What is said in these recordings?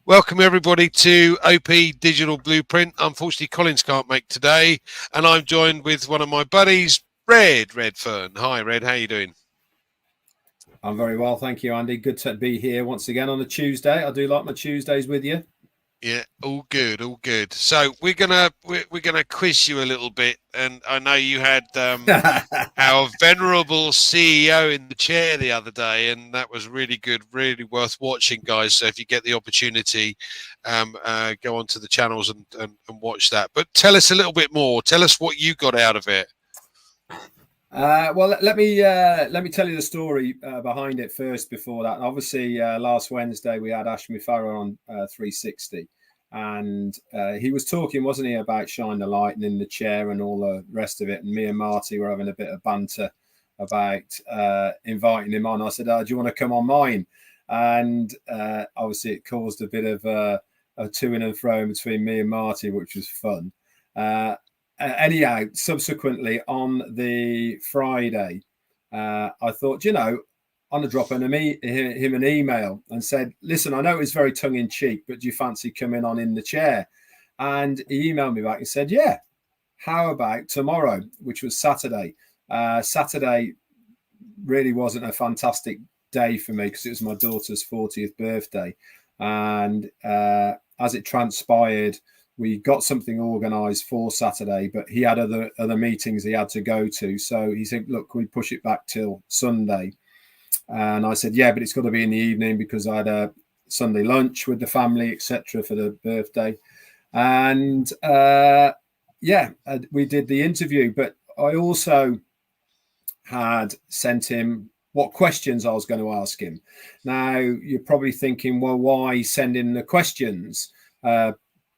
Welcome everybody to OP Digital Blueprint. Unfortunately, Collins can't make today, and I'm joined with one of my buddies, Redfern. Hi, Red. How you doing? I'm very well, thank you, Andy. Good to be here once again on a Tuesday. I do like my Tuesdays with you. Yeah, all good, all good. So we're gonna quiz you a little bit, and I know you had our venerable CEO in the chair the other day, and that was really good, really worth watching, guys. So if you get the opportunity, go onto the channels and watch that. But tell us a little bit more. Tell us what you got out of it. Well, let me tell you the story behind it first. Before that, obviously, last Wednesday we had Ashmi Farah on 360, and he was talking, wasn't he, about Shine the Light and in the chair and all the rest of it. And me and Marty were having a bit of banter about inviting him on. I said, "Do you want to come on mine?" And obviously, it caused a bit of a to and fro between me and Marty, which was fun. Anyhow, subsequently on the Friday, I thought, I'm going to drop him an email and said, listen, I know it's very tongue-in-cheek, but do you fancy coming on in the chair? And he emailed me back and said, yeah, how about tomorrow, which was Saturday. Saturday really wasn't a fantastic day for me because it was my daughter's 40th birthday. And as it transpired, we got something organised for Saturday, but he had other meetings he had to go to. So he said, look, can we push it back till Sunday? And I said, yeah, but it's got to be in the evening because I had a Sunday lunch with the family, etc., for the birthday. And we did the interview. But I also had sent him what questions I was going to ask him. Now, you're probably thinking, well, why send in the questions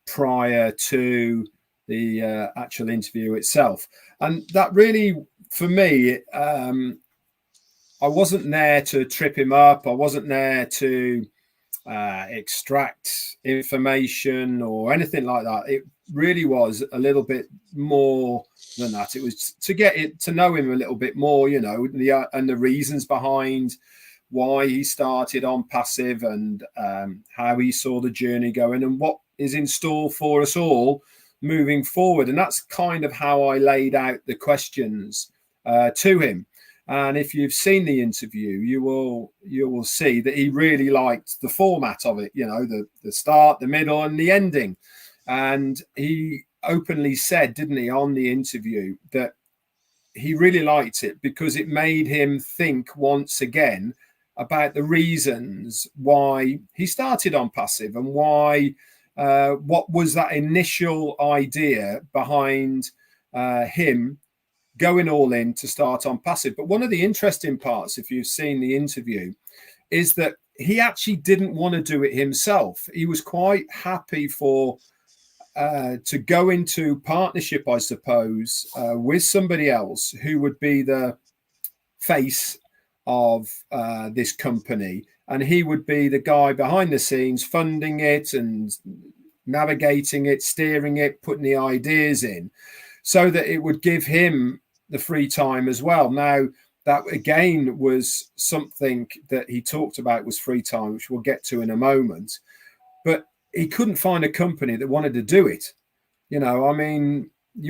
prior to the actual interview itself? And that really, for me, I wasn't there to trip him up. I wasn't there to extract information or anything like that. It really was a little bit more than that. It was to get to know him a little bit more, and the reasons behind why he started OnPassive and how he saw the journey going and what is in store for us all moving forward. And that's kind of how I laid out the questions to him. And if you've seen the interview, you will see that he really liked the format of it, the start, the middle and the ending. And he openly said, didn't he, on the interview, that he really liked it because it made him think once again about the reasons why he started OnPassive and why what was that initial idea behind him going all in to start OnPassive. But one of the interesting parts, if you've seen the interview, is that he actually didn't want to do it himself. He was quite happy to go into partnership, I suppose, with somebody else who would be the face of this company, and he would be the guy behind the scenes funding it and navigating it, steering it, putting the ideas in, so that it would give him the free time as well. Now, that again was something that he talked about, was free time, which we'll get to in a moment. But he couldn't find a company that wanted to do it. You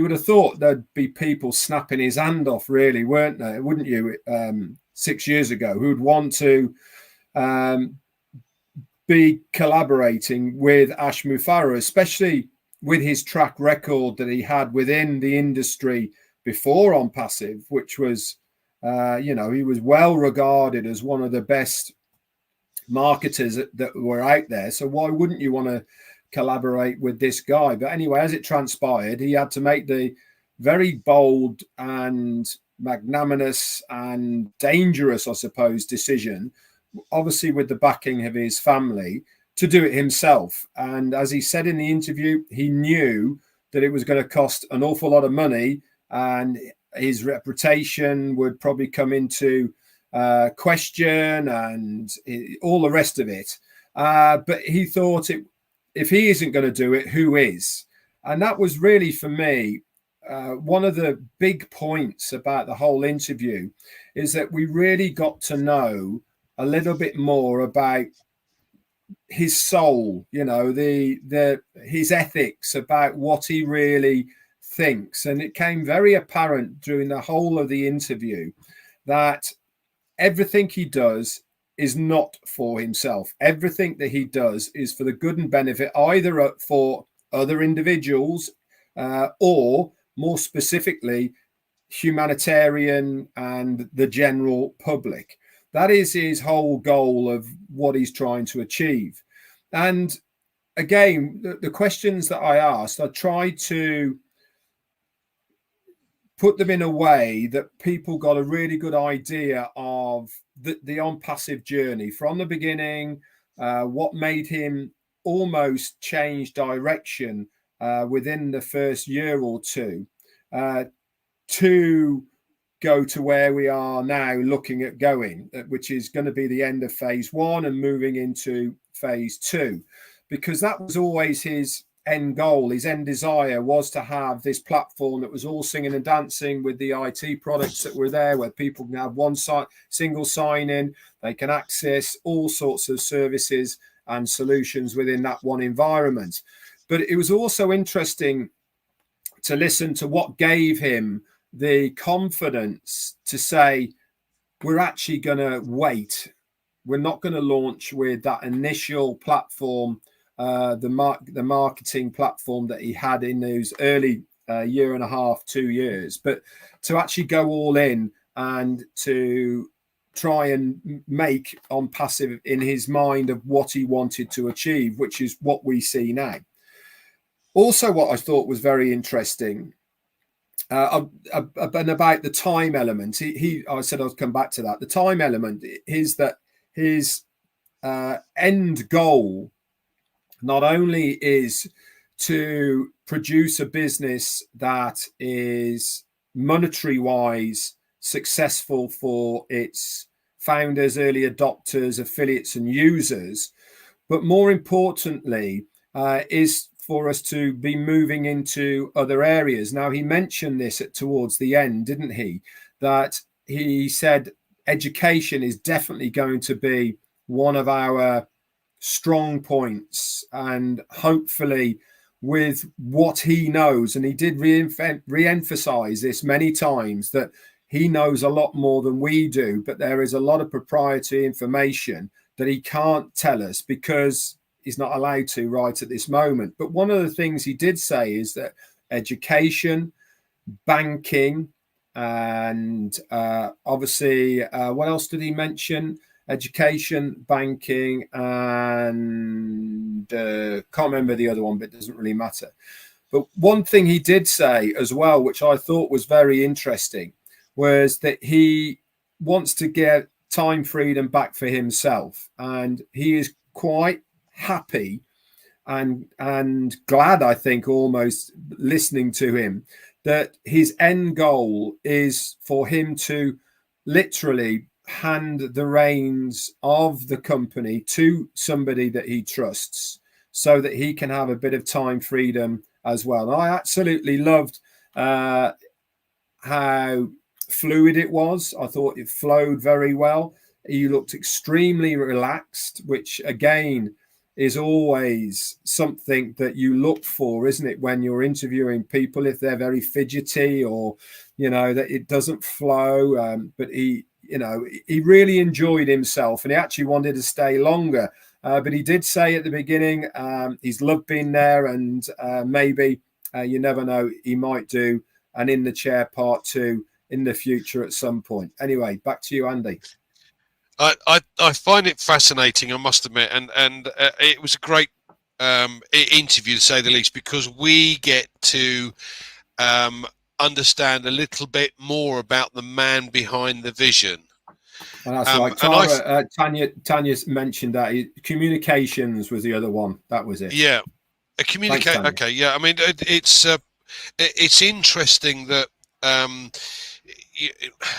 would have thought there'd be people snapping his hand off, really, weren't there? Wouldn't you? 6 years ago, who would want to be collaborating with Ashmi Farah, especially with his track record that he had within the industry before OnPassive, which was, he was well regarded as one of the best marketers that were out there. So why wouldn't you want to collaborate with this guy? But anyway, as it transpired, he had to make the very bold and magnanimous and dangerous, I suppose, decision, obviously with the backing of his family, to do it himself. And as he said in the interview, he knew that it was going to cost an awful lot of money and his reputation would probably come into question and all the rest of it. But he thought, if he isn't going to do it, who is? And that was really, for me, one of the big points about the whole interview, is that we really got to know a little bit more about his soul, you know, his ethics about what he really thinks. And it came very apparent during the whole of the interview that everything he does is not for himself. Everything that he does is for the good and benefit, either for other individuals or more specifically, humanitarian and the general public. That is his whole goal of what he's trying to achieve. And again, the questions that I asked, I tried to put them in a way that people got a really good idea of the OnPassive journey from the beginning, what made him almost change direction within the first year or two to go to where we are now looking at going, which is going to be the end of phase 1 and moving into phase 2, because that was always his end goal. His end desire was to have this platform that was all singing and dancing with the IT products that were there, where people can have one single sign-in, they can access all sorts of services and solutions within that one environment. But it was also interesting to listen to what gave him the confidence to say, we're actually going to wait. We're not going to launch with that initial platform, the marketing platform that he had in those early year and a half, 2 years, but to actually go all in and to try and make OnPassive in his mind of what he wanted to achieve, which is what we see now. Also, what I thought was very interesting, and about the time element, I said I'd come back to that. The time element is that his end goal not only is to produce a business that is monetary wise successful for its founders, early adopters, affiliates, and users, but more importantly, is for us to be moving into other areas. Now, he mentioned this towards the end, didn't he? That he said education is definitely going to be one of our strong points, and hopefully with what he knows, and he did re-emphasize this many times, that he knows a lot more than we do, but there is a lot of proprietary information that he can't tell us because he's not allowed to right at this moment. But one of the things he did say is that education, banking, and obviously, what else did he mention? Education, banking, and can't remember the other one, but it doesn't really matter. But one thing he did say as well, which I thought was very interesting, was that he wants to get time freedom back for himself, and he is quite happy and glad, I think, almost listening to him, that his end goal is for him to literally hand the reins of the company to somebody that he trusts so that he can have a bit of time freedom as well. And I absolutely loved how fluid it was. I thought it flowed very well. He looked extremely relaxed, which again is always something that you look for, isn't it, when you're interviewing people, if they're very fidgety or, you know, that it doesn't flow. But he, you know, he really enjoyed himself and he actually wanted to stay longer. But he did say at the beginning, he's loved being there, and maybe you never know, he might do an In the Chair part 2 in the future at some point. Anyway, back to you, Andy. I find it fascinating, I must admit, and it was a great interview, to say the least, because we get to understand a little bit more about the man behind the vision. And that's right. Tanya mentioned that communications was the other one. That was it. Yeah, okay, yeah. I mean, it's interesting that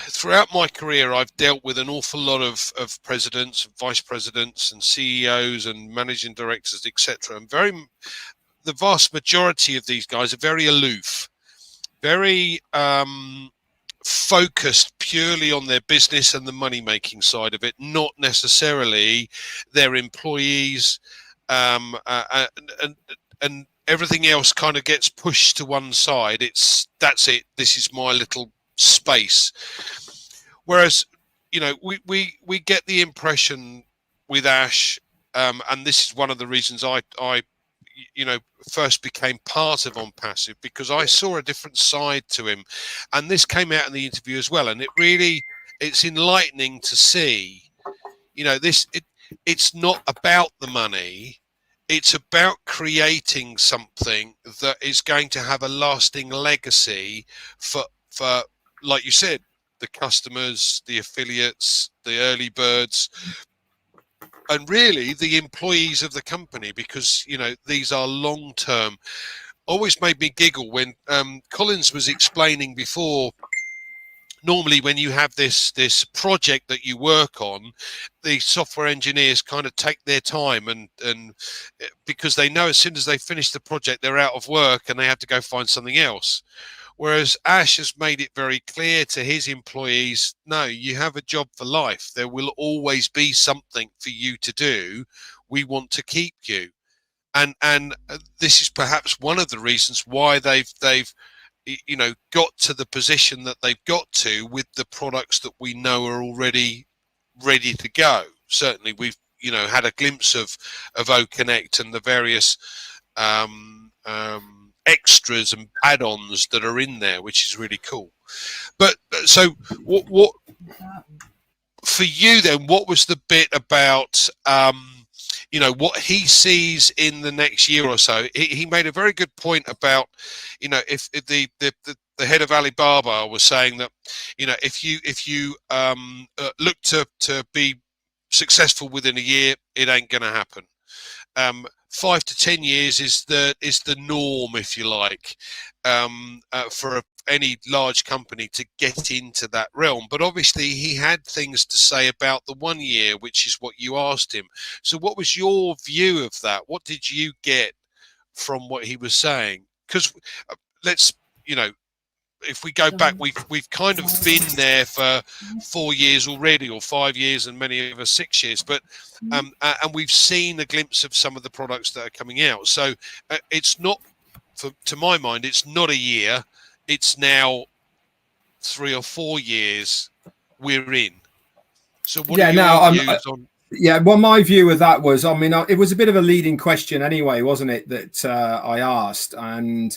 throughout my career, I've dealt with an awful lot of presidents, vice presidents, and CEOs, and managing directors, etc. And the vast majority of these guys are very aloof, very focused purely on their business and the money making side of it, not necessarily their employees, and everything else kind of gets pushed to one side. That's it, this is my little space. Whereas, you know, we get the impression with Ash, and this is one of the reasons I you know, first became part of OnPassive, because I saw a different side to him, and this came out in the interview as well. And it's enlightening to see, you know, it's not about the money. It's about creating something that is going to have a lasting legacy for, like you said, the customers, the affiliates, the early birds, and really the employees of the company, because, you know, these are long term. Always made me giggle when Collins was explaining before. Normally when you have this project that you work on, the software engineers kind of take their time, and because they know as soon as they finish the project they're out of work and they have to go find something else. Whereas Ash has made it very clear to his employees, no, you have a job for life. There will always be something for you to do. We want to keep you. And this is perhaps one of the reasons why they've you know, got to the position that they've got to with the products that we know are already ready to go. Certainly we've, you know, had a glimpse of OCONNECT and the various extras and add-ons that are in there, which is really cool. But so what for you then, what was the bit about you know, what he sees in the next year or so? He made a very good point about, you know, if the head of Alibaba was saying that, you know, if you look to be successful within a year, it ain't going to happen. 5 to 10 years is the norm, if you like, for any large company to get into that realm. But obviously he had things to say about the 1 year, which is what you asked him. So what was your view of that? What did you get from what he was saying? Because let's, you know, if we go back, we've kind of been there for 4 years already, or 5 years, and many of us 6 years. But and we've seen a glimpse of some of the products that are coming out. So it's not, to my mind, it's not a year. It's now 3 or 4 years we're in. So what are your views on? Yeah, well, my view of that was, I mean, it was a bit of a leading question anyway, wasn't it, that I asked, and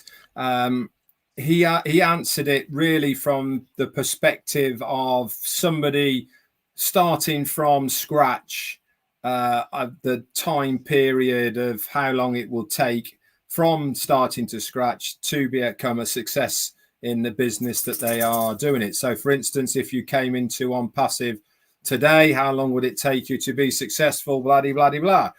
he answered it really from the perspective of somebody starting from scratch, the time period of how long it will take from starting to scratch to become a success in the business that they are doing it. So, for instance, if you came into OnPassive today, how long would it take you to be successful? Blah, blah, blah, blah.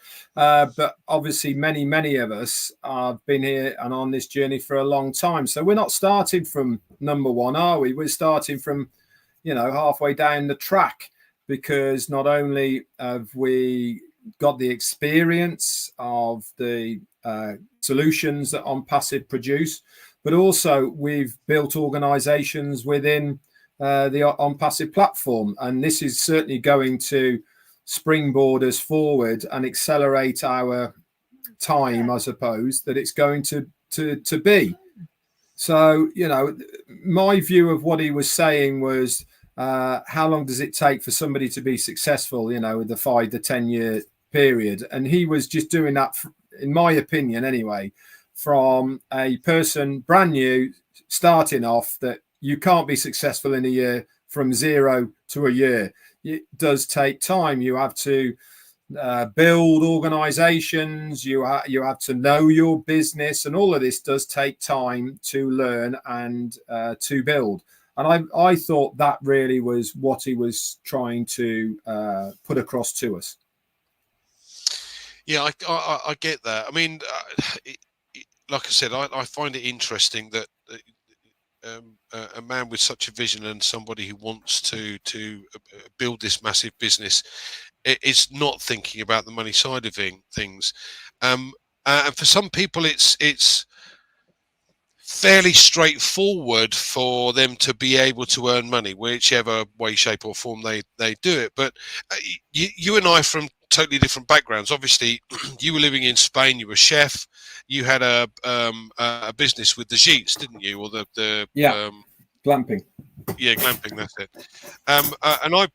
But obviously, many of us have been here and on this journey for a long time. So we're not starting from number one, are we? We're starting from, you know, halfway down the track, because not only have we got the experience of the solutions that OnPassive produce, but also we've built organizations within the OnPassive platform, and this is certainly going to springboard us forward and accelerate our time, I suppose, that it's going to be. So, you know, my view of what he was saying was, how long does it take for somebody to be successful, you know, with the 5 to 10 year period? And he was just doing that, in my opinion anyway, from a person brand new starting off, that you can't be successful in a year from 0 to a year. It does take time. You have to build organizations. You have to know your business, and all of this does take time to learn and to build. And I thought that really was what he was trying to put across to us. Yeah, I get that. I mean, like I said, I find it interesting that a man with such a vision and somebody who wants to build this massive business is not thinking about the money side of things. And for some people, it's fairly straightforward for them to be able to earn money, whichever way, shape, or form they do it. But you and I from totally different backgrounds. Obviously, you were living in Spain. You were a chef. You had a business with the gîtes, didn't you? Or the glamping. Yeah, glamping. That's it. And I've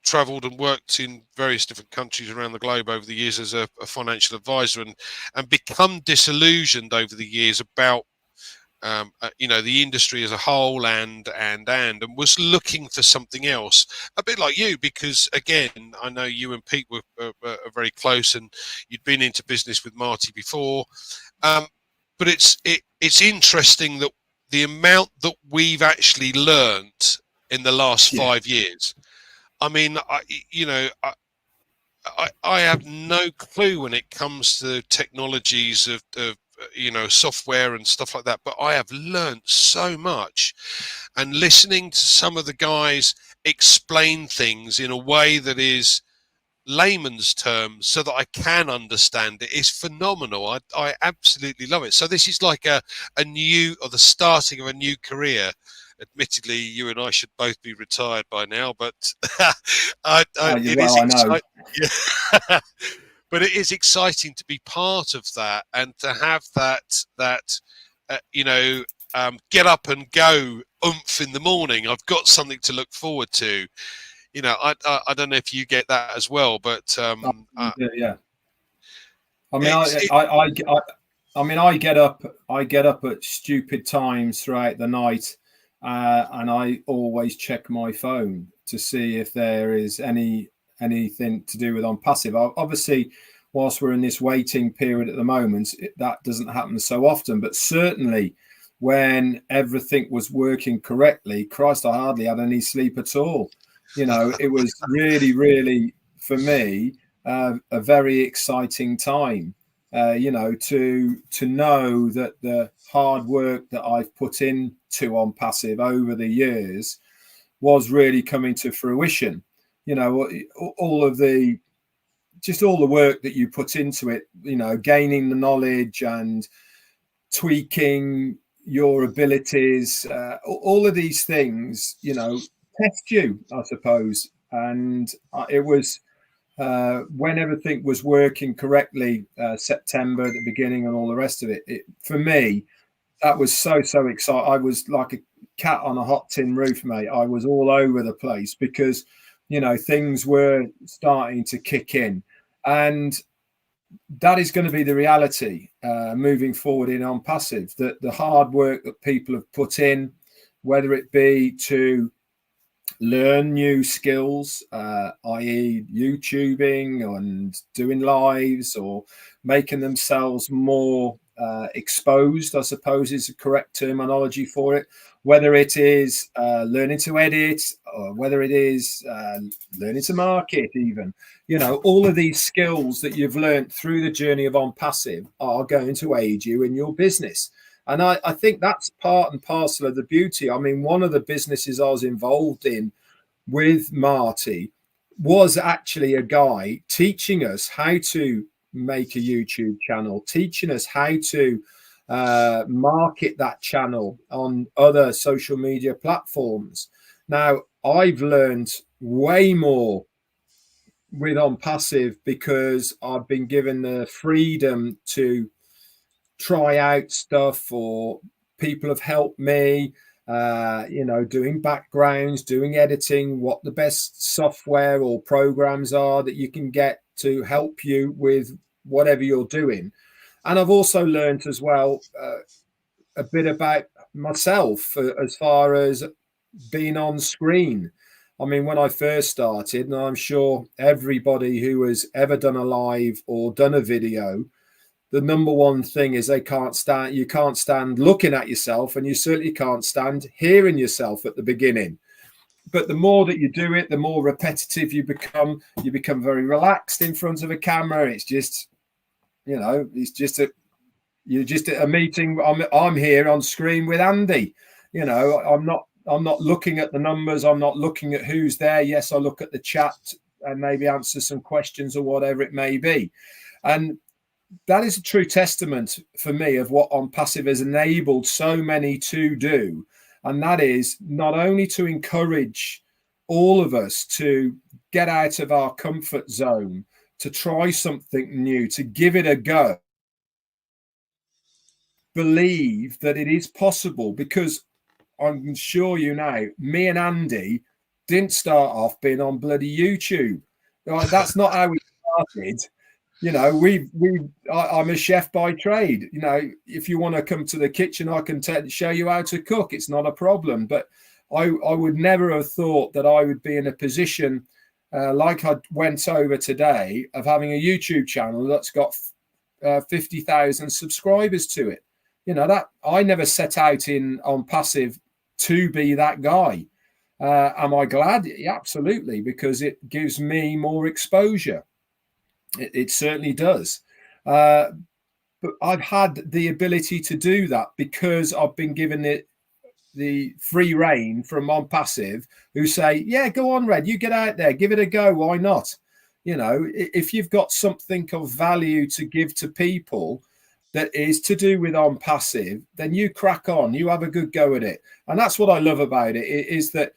travelled and worked in various different countries around the globe over the years as a financial advisor, and become disillusioned over the years about the industry as a whole, and was looking for something else, a bit like you, because again, I know you and Pete were very close, and you'd been into business with Marty before. But it's interesting that the amount that we've actually learned in the last 5 years. I mean, I have no clue when it comes to technologies of software and stuff like that, but I have learned so much, and listening to some of the guys explain things in a way that is layman's terms so that I can understand it is phenomenal. I absolutely love it. So this is like a new, or the starting of a new career. Admittedly, you and I should both be retired by now, but it is exciting. Yeah. But it is exciting to be part of that, and to have that get up and go oomph in the morning. I've got something to look forward to. I don't know if you get that as well, but yeah. I mean, I get up at stupid times throughout the night, and I always check my phone to see if there is anything to do with OnPassive. Obviously, whilst we're in this waiting period at the moment, that doesn't happen so often, but certainly when everything was working correctly, Christ, I hardly had any sleep at all. It was really, for me, a very exciting time, to know that the hard work that I've put into OnPassive over the years was really coming to fruition. All the work that you put into it, gaining the knowledge and tweaking your abilities, all of these things, test you, I suppose. And it was when everything was working correctly, September at the beginning and all the rest of it, for me, that was so exciting. I was like a cat on a hot tin roof, mate. I was all over the place because things were starting to kick in, and that is going to be the reality moving forward in OnPassive. That the hard work that people have put in, whether it be to learn new skills, i.e. YouTubing and doing lives, or making themselves more exposed, I suppose is the correct terminology for it, whether it is learning to edit, or whether it is learning to market even. All of these skills that you've learned through the journey of OnPassive are going to aid you in your business. And I think that's part and parcel of the beauty. I mean, one of the businesses I was involved in with Marty was actually a guy teaching us how to make a YouTube channel, teaching us how to market that channel on other social media platforms. Now, I've learned way more with OnPassive because I've been given the freedom to try out stuff, or people have helped me, doing backgrounds, doing editing, what the best software or programs are that you can get to help you with whatever you're doing. And I've also learned as well a bit about myself as far as being on screen. I mean, when I first started, and I'm sure everybody who has ever done a live or done a video, the number one thing is you can't stand looking at yourself, and you certainly can't stand hearing yourself at the beginning. But the more that you do it, the more repetitive you become. You become very relaxed in front of a camera. It's just, you're just at a meeting. I'm here on screen with Andy. I'm not looking at the numbers. I'm not looking at who's there. Yes, I look at the chat and maybe answer some questions or whatever it may be. And that is a true testament for me of what OnPassive has enabled so many to do. And that is not only to encourage all of us to get out of our comfort zone, to try something new, to give it a go, believe that it is possible, because I'm sure you know, me and Andy didn't start off being on bloody YouTube. Like, that's not how we started. You know, I'm a chef by trade. You know, if you want to come to the kitchen, I can show you how to cook. It's not a problem. But I would never have thought that I would be in a position like I went over today, of having a YouTube channel that's got 50,000 subscribers to it. You know, that I never set out in OnPassive to be that guy. Am I glad? Yeah, absolutely, because it gives me more exposure. It certainly does. But I've had the ability to do that because I've been given it the free reign from OnPassive, who say, yeah, go on, Red, you get out there, give it a go. Why not? You know, if you've got something of value to give to people that is to do with OnPassive, then you crack on, you have a good go at it. And that's what I love about it, is that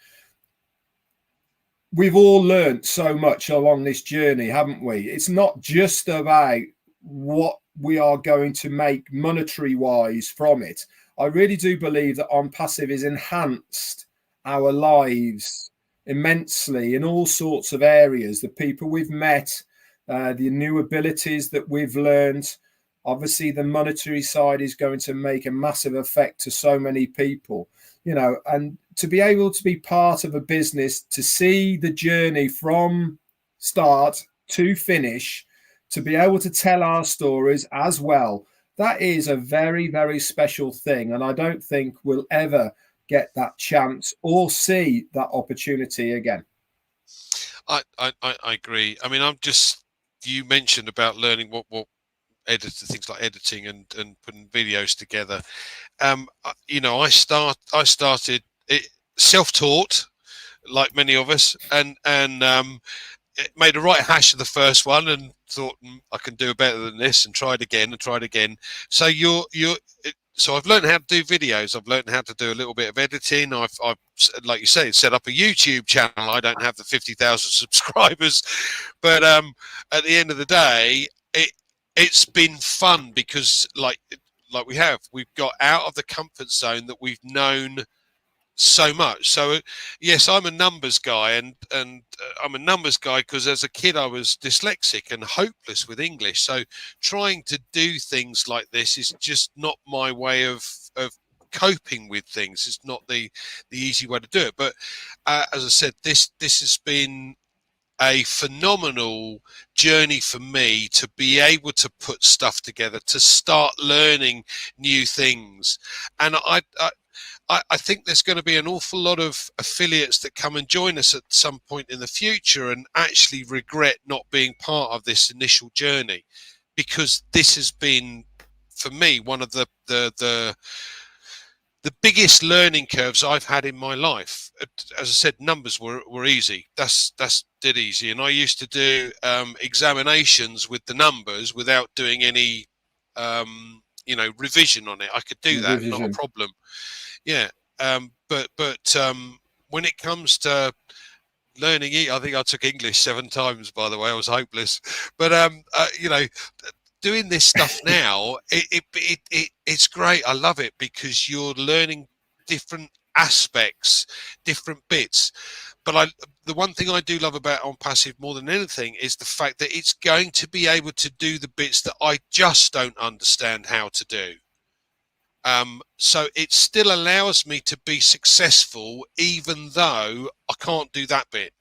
we've all learned so much along this journey, haven't we? It's not just about what we are going to make monetary wise from it. I really do believe that OnPassive has enhanced our lives immensely in all sorts of areas. The people we've met, the new abilities that we've learned. Obviously, the monetary side is going to make a massive effect to so many people, you know, and to be able to be part of a business, to see the journey from start to finish, to be able to tell our stories as well, that is a very, very special thing. And I don't think we'll ever get that chance or see that opportunity again. I agree. I mean, you mentioned about learning what things like editing and putting videos together. You know, I started it self-taught, like many of us, and made a right hash of the first one and thought, I can do better than this, and tried again and tried again. So so I've learned how to do videos. I've learned how to do a little bit of editing. I've like you say, set up a YouTube channel. I don't have the 50,000 subscribers, but at the end of the day, it's been fun because we've got out of the comfort zone that we've known so much. So yes, I'm a numbers guy, and I'm a numbers guy because as a kid I was dyslexic and hopeless with English. So trying to do things like this is just not my way of coping with things. It's not the easy way to do it. But as I said, this has been a phenomenal journey for me to be able to put stuff together, to start learning new things. And I think there's going to be an awful lot of affiliates that come and join us at some point in the future and actually regret not being part of this initial journey, because this has been, for me, one of the biggest learning curves I've had in my life. As I said, numbers were easy. That's dead easy. And I used to do examinations with the numbers without doing any, revision on it. I could do that, not a problem. Yeah. But when it comes to learning, I think I took English 7 times, by the way. I was hopeless. But, doing this stuff now, it's great. I love it because you're learning different aspects, different bits. But the one thing I do love about OnPassive more than anything is the fact that it's going to be able to do the bits that I just don't understand how to do. So it still allows me to be successful even though I can't do that bit.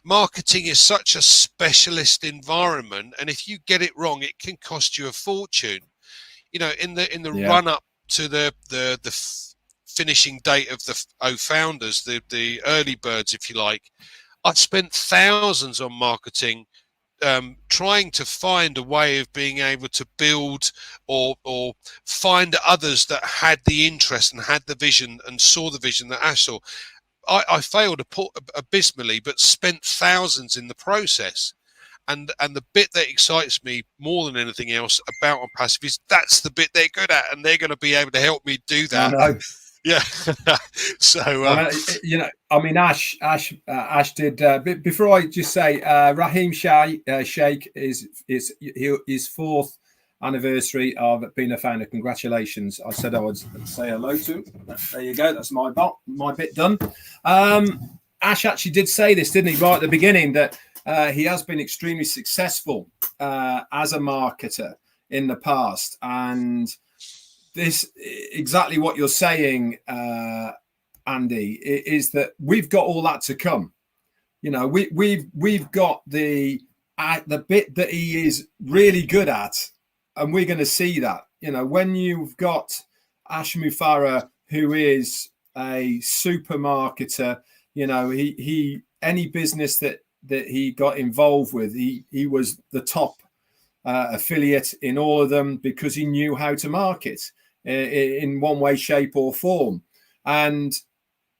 Marketing is such a specialist environment, and if you get it wrong, it can cost you a fortune. You know, in the run up to the finishing date of the OFOUNDERS, the early birds, if you like, I've spent thousands on marketing, trying to find a way of being able to build or find others that had the interest and had the vision and saw the vision that I saw. I failed abysmally, but spent thousands in the process. And the bit that excites me more than anything else about OnPassive is that's the bit they're good at, and they're going to be able to help me do that. I know. Yeah. So you know, I mean, Ash did. Before I just say, Raheem Sheikh is his 4th anniversary of being a founder. Congratulations! I said I would say hello to him. There you go. That's my bit done. Ash actually did say this, didn't he, right at the beginning, that he has been extremely successful as a marketer in the past, and this exactly what you're saying, Andy, is that we've got all that to come. You know, we've got the bit that he is really good at, and we're going to see that. You know, when you've got Ash Mufareh, who is a super marketer, you know, he any business that he got involved with, he was the top affiliate in all of them because he knew how to market in one way, shape, or form, and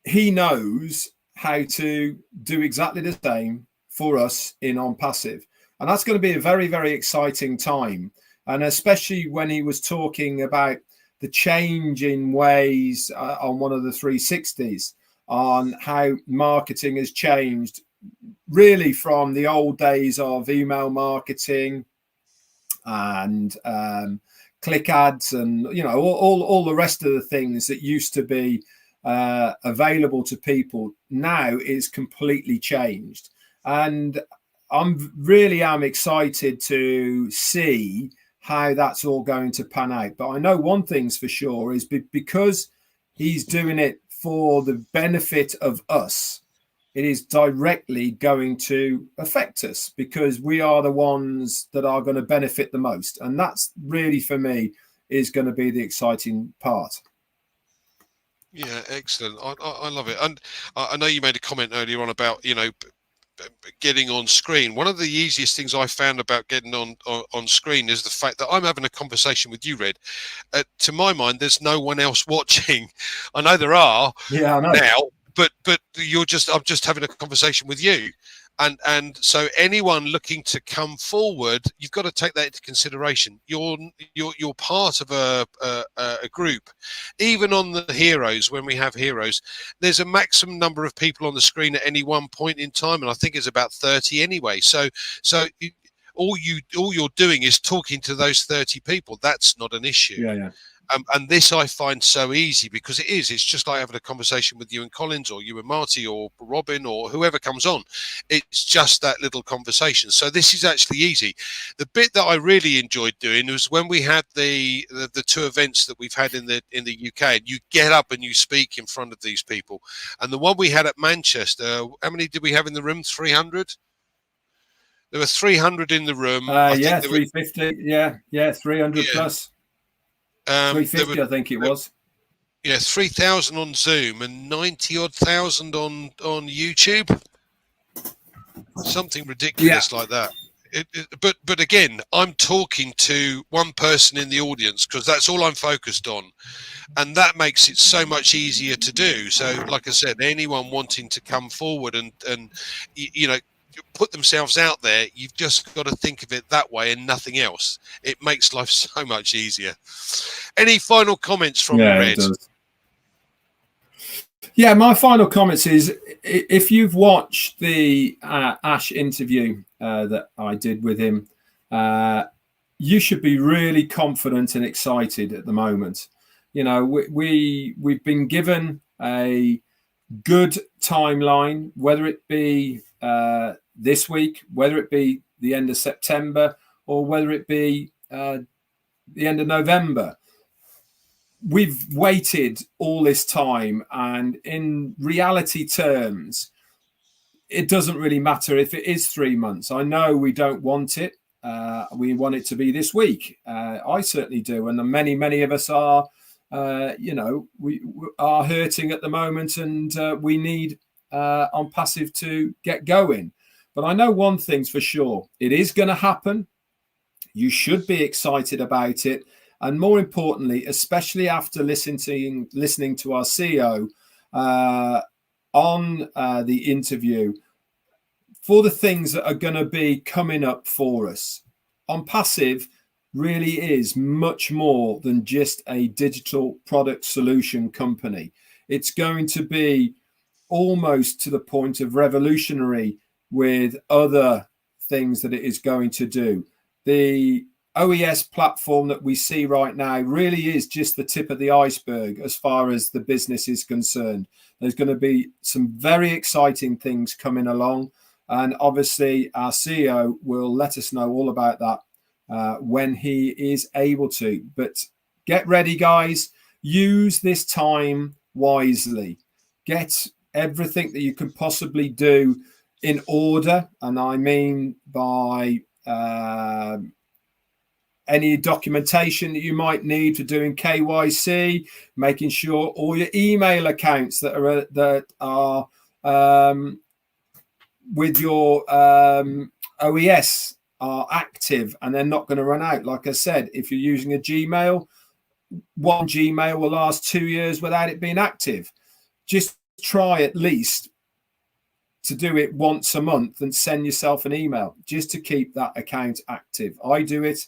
he knows how to do exactly the same for us in OnPassive. And that's going to be a very, very exciting time. And especially when he was talking about the change in ways on one of the 360s, on how marketing has changed really from the old days of email marketing and click ads and, you know, all the rest of the things that used to be available to people now is completely changed. And I'm really excited to see how that's all going to pan out. But I know one thing's for sure is because he's doing it for the benefit of us, it is directly going to affect us because we are the ones that are going to benefit the most. And that's really, for me, is going to be the exciting part. yeah, excellent. I love it. And I know you made a comment earlier on about, you know, getting on screen. One of the easiest things I found about getting on screen is the fact that I'm having a conversation with you, Red. To my mind, there's no one else watching. I know there are now, but I'm just having a conversation with you. And so anyone looking to come forward, you've got to take that into consideration. You're part of a group. Even on the heroes, when we have heroes, there's a maximum number of people on the screen at any one point in time, and I think it's about 30 anyway. So all you're doing is talking to those 30 people. That's not an issue. Yeah. And this I find so easy because it's just like having a conversation with you and Collins or you and Marty or Robin or whoever comes on. It's just that little conversation. So this is actually easy. The bit that I really enjoyed doing was when we had the 2 events that we've had in the UK, and you get up and you speak in front of these people. And the one we had at Manchester, how many did we have in the room? 300? There were 300 in the room. Yeah, 350. Yeah, 300 plus. 350, I think it was. Yeah, 3,000 on Zoom and 90-odd thousand on YouTube. Something ridiculous like that. But again, I'm talking to one person in the audience because that's all I'm focused on. And that makes it so much easier to do. So, like I said, anyone wanting to come forward and you know, put themselves out there, you've just got to think of it that way and nothing else. It makes life so much easier. Any final comments from Red? It does. Yeah, my final comments is if you've watched the Ash interview that I did with him, you should be really confident and excited at the moment. You know, we've been given a good timeline, whether it be this week, whether it be the end of September, or whether it be the end of November. We've waited all this time, and in reality terms, it doesn't really matter if it is 3 months. I know we don't want it. We want it to be this week. I certainly do. And many of us are, you know, we are hurting at the moment, and we need OnPassive to get going. But I know one thing's for sure. It is going to happen. You should be excited about it. And more importantly, especially after listening to our CEO on the interview, for the things that are going to be coming up for us. OnPassive really is much more than just a digital product solution company. It's going to be almost to the point of revolutionary with other things that it is going to do. The OES platform that we see right now really is just the tip of the iceberg as far as the business is concerned. There's going to be some very exciting things coming along, and obviously our CEO will let us know all about that when he is able to. But get ready, guys. Use this time wisely. Get everything that you can possibly do in order, and I mean by any documentation that you might need for doing KYC, making sure all your email accounts that are with your OES are active and they're not going to run out. Like I said, if you're using a Gmail, one Gmail will last 2 years without it being active. Just try at least to do it once a month and send yourself an email just to keep that account active. I do it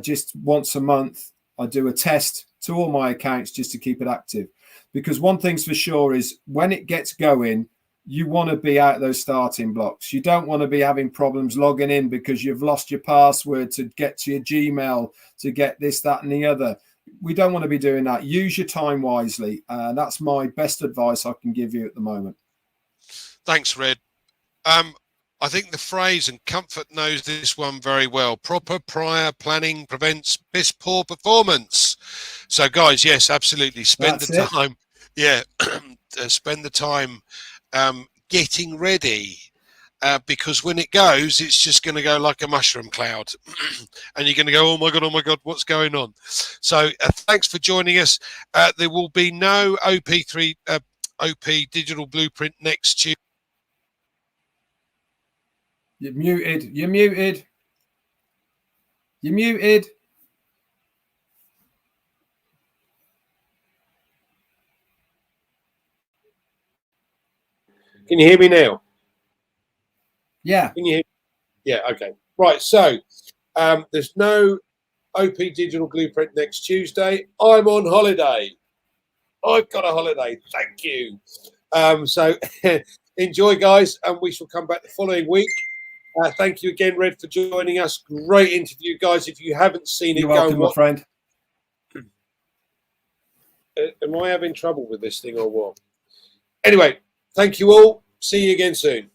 just once a month. I do a test to all my accounts just to keep it active, because one thing's for sure is when it gets going, you want to be out of those starting blocks. You don't want to be having problems logging in because you've lost your password to get to your Gmail, to get this, that, and the other. We don't want to be doing that. Use your time wisely. That's my best advice I can give you at the moment. Thanks, Red. I think the phrase, and Comfort knows this one very well, proper prior planning prevents piss poor performance. So, guys, yes, absolutely. Spend the time. Yeah, spend the time getting ready, because when it goes, it's just going to go like a mushroom cloud. And you're going to go, oh my God, what's going on? So thanks for joining us. There will be no OP Digital Blueprint next Tuesday. You're muted. You're muted. You're muted. Can you hear me now? Yeah. Can you hear me? Yeah, okay. Right, so there's no OP Digital Blueprint next Tuesday. I'm on holiday. I've got a holiday. Thank you. So enjoy, guys, and we shall come back the following week. Thank you again, Red, for joining us. Great interview, guys. If you haven't seen it, you're welcome, my friend. Am I having trouble with this thing or what? Anyway, thank you all. See you again soon.